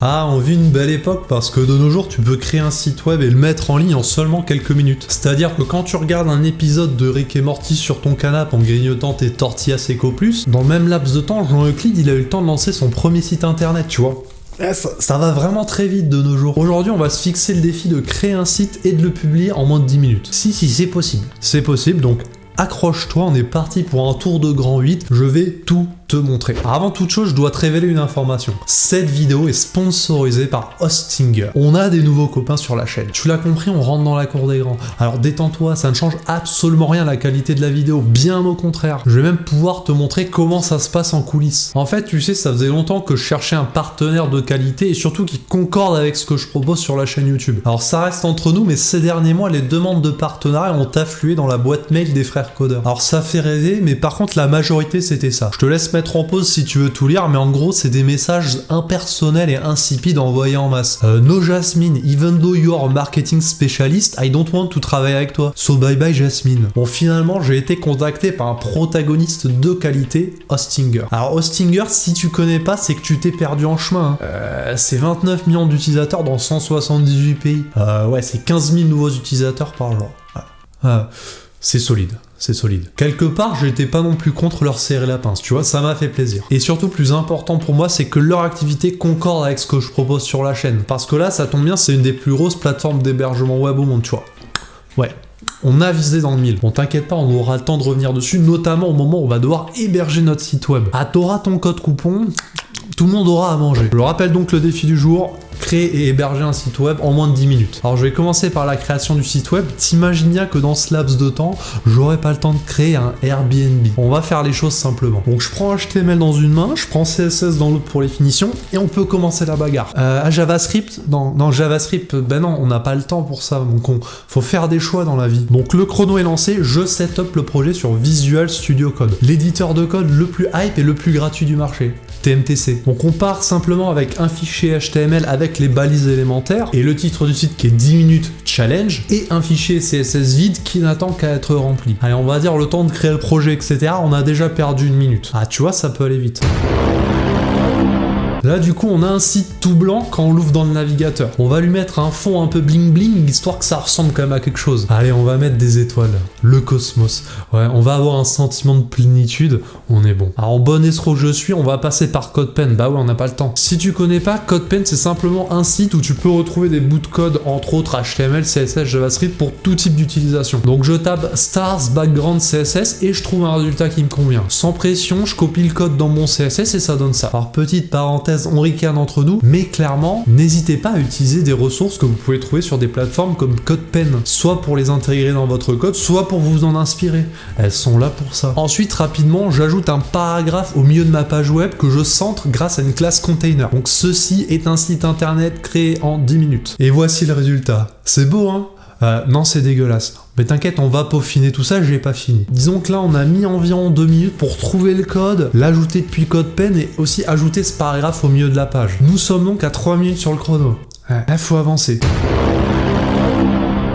Ah, on vit une belle époque parce que de nos jours, tu peux créer un site web et le mettre en ligne en seulement quelques minutes. C'est-à-dire que quand tu regardes un épisode de Rick et Morty sur ton canapé en grignotant tes tortillas Eco Plus, dans le même laps de temps, Jean-Euclide, il a eu le temps de lancer son premier site internet, tu vois. Ça va vraiment très vite de nos jours. Aujourd'hui, on va se fixer le défi de créer un site et de le publier en moins de 10 minutes. Si, c'est possible. C'est possible, donc accroche-toi, on est parti pour un tour de grand 8. Je vais tout te montrer. Avant toute chose, je dois te révéler une information. Cette vidéo est sponsorisée par Hostinger. On a des nouveaux copains sur la chaîne. Tu l'as compris, on rentre dans la cour des grands. Alors détends-toi, ça ne change absolument rien à la qualité de la vidéo, bien au contraire. Je vais même pouvoir te montrer comment ça se passe en coulisses. En fait, tu sais, ça faisait longtemps que je cherchais un partenaire de qualité et surtout qui concorde avec ce que je propose sur la chaîne YouTube. Alors ça reste entre nous, mais ces derniers mois, les demandes de partenariat ont afflué dans la boîte mail des frères codeurs. Alors ça fait rêver, mais par contre la majorité c'était ça. Je te laisse mettre en pause si tu veux tout lire, mais en gros c'est des messages impersonnels et insipides envoyés en masse. No Jasmine, even though you are a marketing specialist, I don't want to travailler avec toi. So bye bye Jasmine. Bon, finalement j'ai été contacté par un protagoniste de qualité, Hostinger. Alors Hostinger, si tu connais pas, c'est que tu t'es perdu en chemin. C'est 29 millions d'utilisateurs dans 178 pays. Ouais, c'est 15 000 nouveaux utilisateurs par jour. C'est solide. C'est solide. Quelque part, j'étais pas non plus contre leur serrer la pince, tu vois, ça m'a fait plaisir. Et surtout, plus important pour moi, c'est que leur activité concorde avec ce que je propose sur la chaîne. Parce que là, ça tombe bien, c'est une des plus grosses plateformes d'hébergement web au monde, tu vois. Ouais. On a visé dans le mille. Bon, t'inquiète pas, on aura le temps de revenir dessus, notamment au moment où on va devoir héberger notre site web. Ah, t'auras ton code coupon, tout le monde aura à manger. Je rappelle donc le défi du jour. Créer et héberger un site web en moins de 10 minutes. Alors je vais commencer par la création du site web. T'imagines bien que dans ce laps de temps, j'aurai pas le temps de créer un Airbnb. On va faire les choses simplement. Donc je prends HTML dans une main, je prends CSS dans l'autre pour les finitions, et on peut commencer la bagarre. JavaScript, dans JavaScript, ben non, on n'a pas le temps pour ça, donc faut faire des choix dans la vie. Donc le chrono est lancé, je set up le projet sur Visual Studio Code, l'éditeur de code le plus hype et le plus gratuit du marché. TMTC. Donc on part simplement avec un fichier HTML avec les balises élémentaires et le titre du site qui est 10 minutes challenge et un fichier CSS vide qui n'attend qu'à être rempli. Allez, on va dire le temps de créer le projet, etc. On a déjà perdu 1 minute. Ah, tu vois, ça peut aller vite. Là du coup on a un site tout blanc quand on l'ouvre dans le navigateur. On va lui mettre un fond un peu bling bling histoire que ça ressemble quand même à quelque chose. Allez, on va mettre des étoiles. Le cosmos. Ouais, on va avoir un sentiment de plénitude. On est bon. Alors en bon escroc que je suis, on va passer par CodePen. Bah ouais, on n'a pas le temps. Si tu connais pas, CodePen c'est simplement un site où tu peux retrouver des bouts de code, entre autres HTML, CSS, JavaScript pour tout type d'utilisation. Donc je tape stars background CSS et je trouve un résultat qui me convient. Sans pression, je copie le code dans mon CSS et ça donne ça. Alors petite parenthèse, on ricane entre nous, mais clairement, n'hésitez pas à utiliser des ressources que vous pouvez trouver sur des plateformes comme CodePen, soit pour les intégrer dans votre code, soit pour vous en inspirer. Elles sont là pour ça. Ensuite, rapidement, j'ajoute un paragraphe au milieu de ma page web que je centre grâce à une classe container. Donc ceci est un site internet créé en 10 minutes. Et voici le résultat. C'est beau, hein ? Non, c'est dégueulasse. Mais t'inquiète, on va peaufiner tout ça, j'ai pas fini. Disons que là, on a mis environ 2 minutes pour trouver le code, l'ajouter depuis CodePen et aussi ajouter ce paragraphe au milieu de la page. Nous sommes donc à 3 minutes sur le chrono. Là, faut avancer.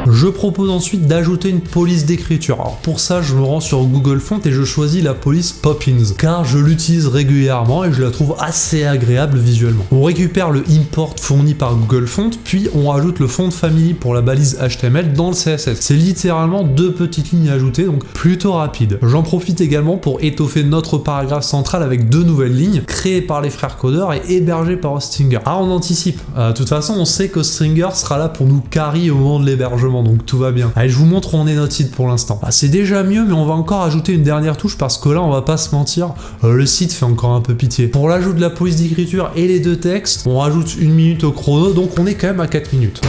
Je propose ensuite d'ajouter une police d'écriture. Alors pour ça, je me rends sur Google Fonts et je choisis la police Poppins, car je l'utilise régulièrement et je la trouve assez agréable visuellement. On récupère le import fourni par Google Fonts, puis on ajoute le font family pour la balise HTML dans le CSS. C'est littéralement 2 petites lignes ajoutées, donc plutôt rapide. J'en profite également pour étoffer notre paragraphe central avec 2 nouvelles lignes, créées par les frères codeurs et hébergées par Hostinger. Ah, on anticipe. De toute façon, on sait qu'Hostinger sera là pour nous carry au moment de l'hébergement. Donc tout va bien. Allez, je vous montre où on est notre site pour l'instant. C'est déjà mieux, mais on va encore ajouter une dernière touche parce que là, on va pas se mentir, le site fait encore un peu pitié. Pour l'ajout de la police d'écriture et les 2 textes, on rajoute 1 minute au chrono, donc on est quand même à 4 minutes.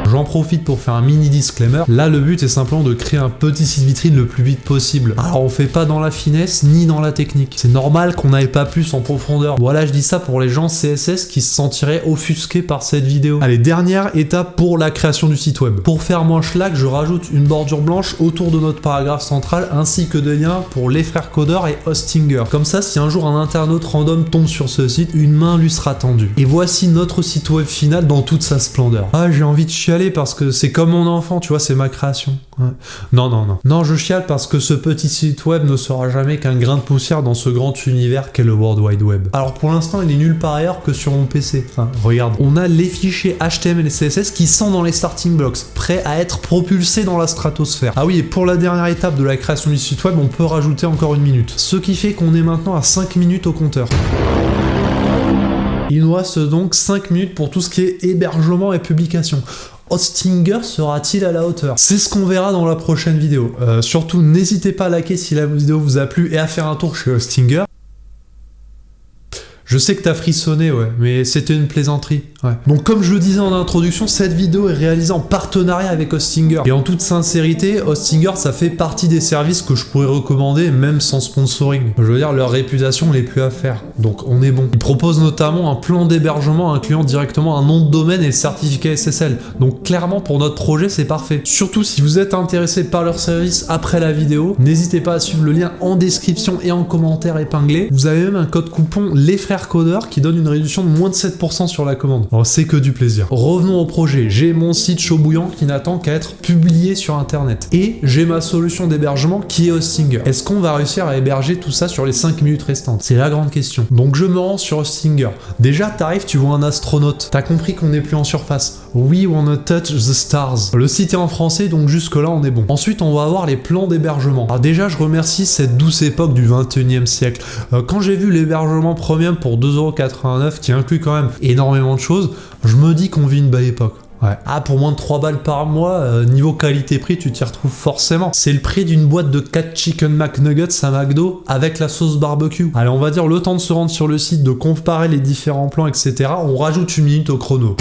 J'en profite pour faire un mini disclaimer. Là, le but est simplement de créer un petit site vitrine le plus vite possible. Alors, on fait pas dans la finesse ni dans la technique. C'est normal qu'on n'aille pas plus en profondeur. Voilà, je dis ça pour les gens CSS qui se sentiraient offusqués par cette vidéo. Allez, dernière étape pour la création du site web. Pour faire moins schlag, je rajoute une bordure blanche autour de notre paragraphe central ainsi que des liens pour les frères codeurs et Hostinger. Comme ça, si un jour un internaute random tombe sur ce site, une main lui sera tendue. Et voici notre site web final dans toute sa splendeur. Ah, j'ai envie de chialer, chialer parce que c'est comme mon enfant, tu vois, c'est ma création. Ouais. Non, je chiale parce que ce petit site web ne sera jamais qu'un grain de poussière dans ce grand univers qu'est le World Wide Web. Alors pour l'instant, il est nulle part ailleurs que sur mon PC. Enfin, regarde, on a les fichiers HTML et CSS qui sont dans les starting blocks, prêts à être propulsés dans la stratosphère. Ah oui, et pour la dernière étape de la création du site web, on peut rajouter encore 1 minute. Ce qui fait qu'on est maintenant à 5 minutes au compteur. Il nous reste donc 5 minutes pour tout ce qui est hébergement et publication. Hostinger sera-t-il à la hauteur? C'est ce qu'on verra dans la prochaine vidéo. Surtout, n'hésitez pas à liker si la vidéo vous a plu et à faire un tour chez Hostinger. Je sais que t'as frissonné, ouais, mais c'était une plaisanterie. Ouais. Donc comme je le disais en introduction, cette vidéo est réalisée en partenariat avec Hostinger. Et en toute sincérité, Hostinger, ça fait partie des services que je pourrais recommander, même sans sponsoring. Je veux dire, leur réputation n'est plus à faire. Donc on est bon. Ils proposent notamment un plan d'hébergement incluant directement un nom de domaine et le certificat SSL. Donc clairement, pour notre projet, c'est parfait. Surtout si vous êtes intéressé par leur service après la vidéo, n'hésitez pas à suivre le lien en description et en commentaire épinglé. Vous avez même un code coupon LesFrèresCodeurs qui donne une réduction de moins de 7% sur la commande. Alors c'est que du plaisir. Revenons au projet. J'ai mon site chaud bouillant qui n'attend qu'à être publié sur internet. Et j'ai ma solution d'hébergement qui est Hostinger. Est-ce qu'on va réussir à héberger tout ça sur les 5 minutes restantes? C'est la grande question. Donc je me rends sur Hostinger. Déjà t'arrives, tu vois un astronaute. T'as compris qu'on n'est plus en surface. We wanna touch the stars. Le site est en français, donc jusque là on est bon. Ensuite on va avoir les plans d'hébergement. Alors déjà je remercie cette douce époque du 21e siècle. Quand j'ai vu l'hébergement premium pour 2,89€ qui inclut quand même énormément de choses, je me dis qu'on vit une belle époque. Ouais. Ah, pour moins de 3 balles par mois, niveau qualité-prix, tu t'y retrouves forcément. C'est le prix d'une boîte de 4 Chicken McNuggets à McDo avec la sauce barbecue. Allez, on va dire le temps de se rendre sur le site, de comparer les différents plans, etc. On rajoute 1 minute au chrono.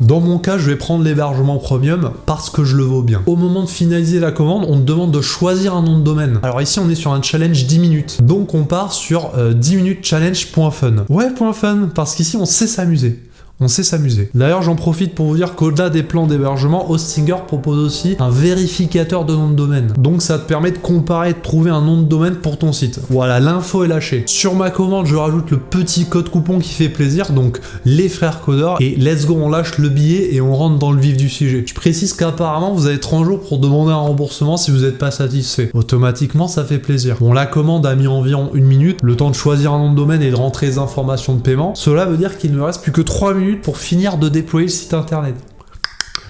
Dans mon cas, je vais prendre l'hébergement premium parce que je le vaux bien. Au moment de finaliser la commande, on te demande de choisir un nom de domaine. Alors ici, on est sur un challenge 10 minutes. Donc on part sur 10 minutes challenge.fun. Ouais, .fun, parce qu'ici, on sait s'amuser. On sait s'amuser. D'ailleurs, j'en profite pour vous dire qu'au-delà des plans d'hébergement, Hostinger propose aussi un vérificateur de nom de domaine. Donc ça te permet de comparer et de trouver un nom de domaine pour ton site. Voilà, l'info est lâchée. Sur ma commande, je rajoute le petit code coupon qui fait plaisir, donc les frères codeurs, et let's go, on lâche le billet et on rentre dans le vif du sujet. Je précise qu'apparemment, vous avez 30 jours pour demander un remboursement si vous n'êtes pas satisfait. Automatiquement, ça fait plaisir. Bon, la commande a mis environ 1 minute, le temps de choisir un nom de domaine et de rentrer les informations de paiement. Cela veut dire qu'il ne me reste plus que 3 minutes pour finir de déployer le site internet.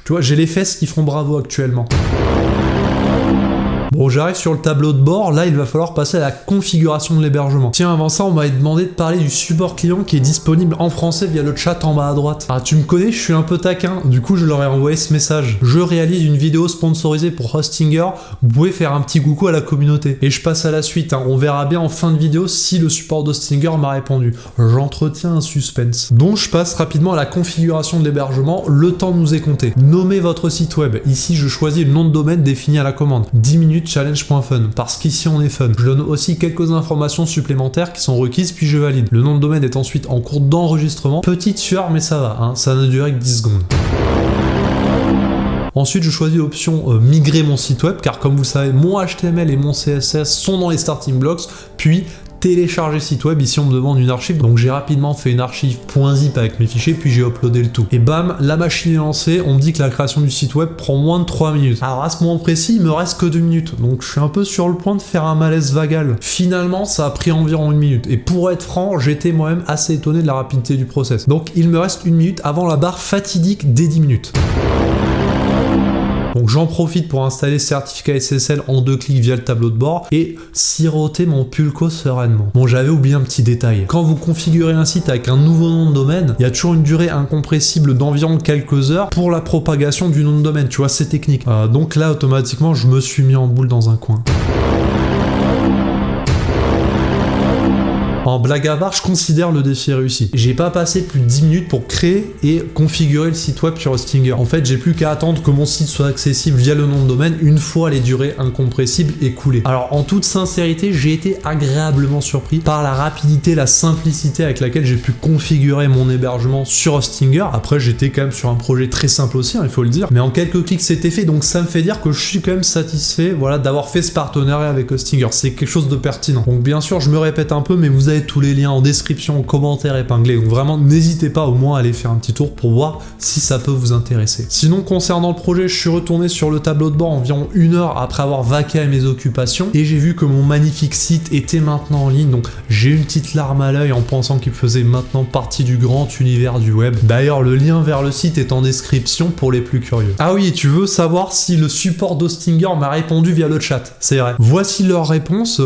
Tu vois, j'ai les fesses qui font bravo actuellement. Bon, j'arrive sur le tableau de bord, là il va falloir passer à la configuration de l'hébergement. Tiens, avant ça, on m'avait demandé de parler du support client qui est disponible en français via le chat en bas à droite. Ah, tu me connais, je suis un peu taquin, du coup je leur ai envoyé ce message. Je réalise une vidéo sponsorisée pour Hostinger, vous pouvez faire un petit coucou à la communauté. Et je passe à la suite, hein. On verra bien en fin de vidéo si le support d'Hostinger m'a répondu. J'entretiens un suspense. Donc je passe rapidement à la configuration de l'hébergement, le temps nous est compté. Nommez votre site web, ici je choisis le nom de domaine défini à la commande. 10 minutes challenge.fun, parce qu'ici on est fun. Je donne aussi quelques informations supplémentaires qui sont requises, puis je valide. Le nom de domaine est ensuite en cours d'enregistrement. Petite sueur, mais ça va, hein, ça ne durait que 10 secondes. Ensuite, je choisis l'option migrer mon site web, car comme vous savez, mon HTML et mon CSS sont dans les starting blocks, puis télécharger site web, ici on me demande une archive, donc j'ai rapidement fait une archive .zip avec mes fichiers, puis j'ai uploadé le tout. Et bam, la machine est lancée, on me dit que la création du site web prend moins de 3 minutes. Alors à ce moment précis, il me reste que 2 minutes, donc je suis un peu sur le point de faire un malaise vagal. Finalement, ça a pris environ 1 minute, et pour être franc, j'étais moi-même assez étonné de la rapidité du process. Donc il me reste 1 minute avant la barre fatidique des 10 minutes. Donc j'en profite pour installer le certificat SSL en 2 clics via le tableau de bord et siroter mon pulco sereinement. Bon, j'avais oublié un petit détail. Quand vous configurez un site avec un nouveau nom de domaine, il y a toujours une durée incompressible d'environ quelques heures pour la propagation du nom de domaine, tu vois, c'est technique. Donc là, automatiquement, je me suis mis en boule dans un coin. En blague à part, je considère le défi réussi. J'ai pas passé plus de 10 minutes pour créer et configurer le site web sur Hostinger. En fait, j'ai plus qu'à attendre que mon site soit accessible via le nom de domaine une fois les durées incompressibles écoulées. Alors, en toute sincérité, j'ai été agréablement surpris par la rapidité, la simplicité avec laquelle j'ai pu configurer mon hébergement sur Hostinger. Après, j'étais quand même sur un projet très simple aussi, hein, il faut le dire. Mais en quelques clics, c'était fait. Donc, ça me fait dire que je suis quand même satisfait, voilà, d'avoir fait ce partenariat avec Hostinger. C'est quelque chose de pertinent. Donc, bien sûr, je me répète un peu, mais vous avez mettre tous les liens en description, en commentaire épinglé. Donc vraiment, n'hésitez pas au moins à aller faire un petit tour pour voir si ça peut vous intéresser. Sinon, concernant le projet, je suis retourné sur le tableau de bord environ 1 heure après avoir vaqué à mes occupations et j'ai vu que mon magnifique site était maintenant en ligne. Donc j'ai une petite larme à l'œil en pensant qu'il faisait maintenant partie du grand univers du web. D'ailleurs, le lien vers le site est en description pour les plus curieux. Ah oui, et tu veux savoir si le support d'Hostinger m'a répondu via le chat, c'est vrai. Voici leur réponse.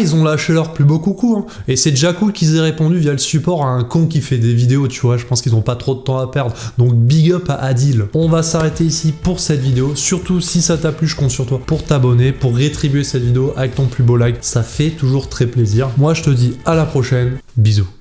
Ils ont lâché leur plus beau coucou. Hein. Et c'est déjà cool qu'ils aient répondu via le support à un con qui fait des vidéos, tu vois. Je pense qu'ils n'ont pas trop de temps à perdre. Donc big up à Adil. On va s'arrêter ici pour cette vidéo. Surtout si ça t'a plu, je compte sur toi pour t'abonner, pour rétribuer cette vidéo avec ton plus beau like. Ça fait toujours très plaisir. Moi, je te dis à la prochaine. Bisous.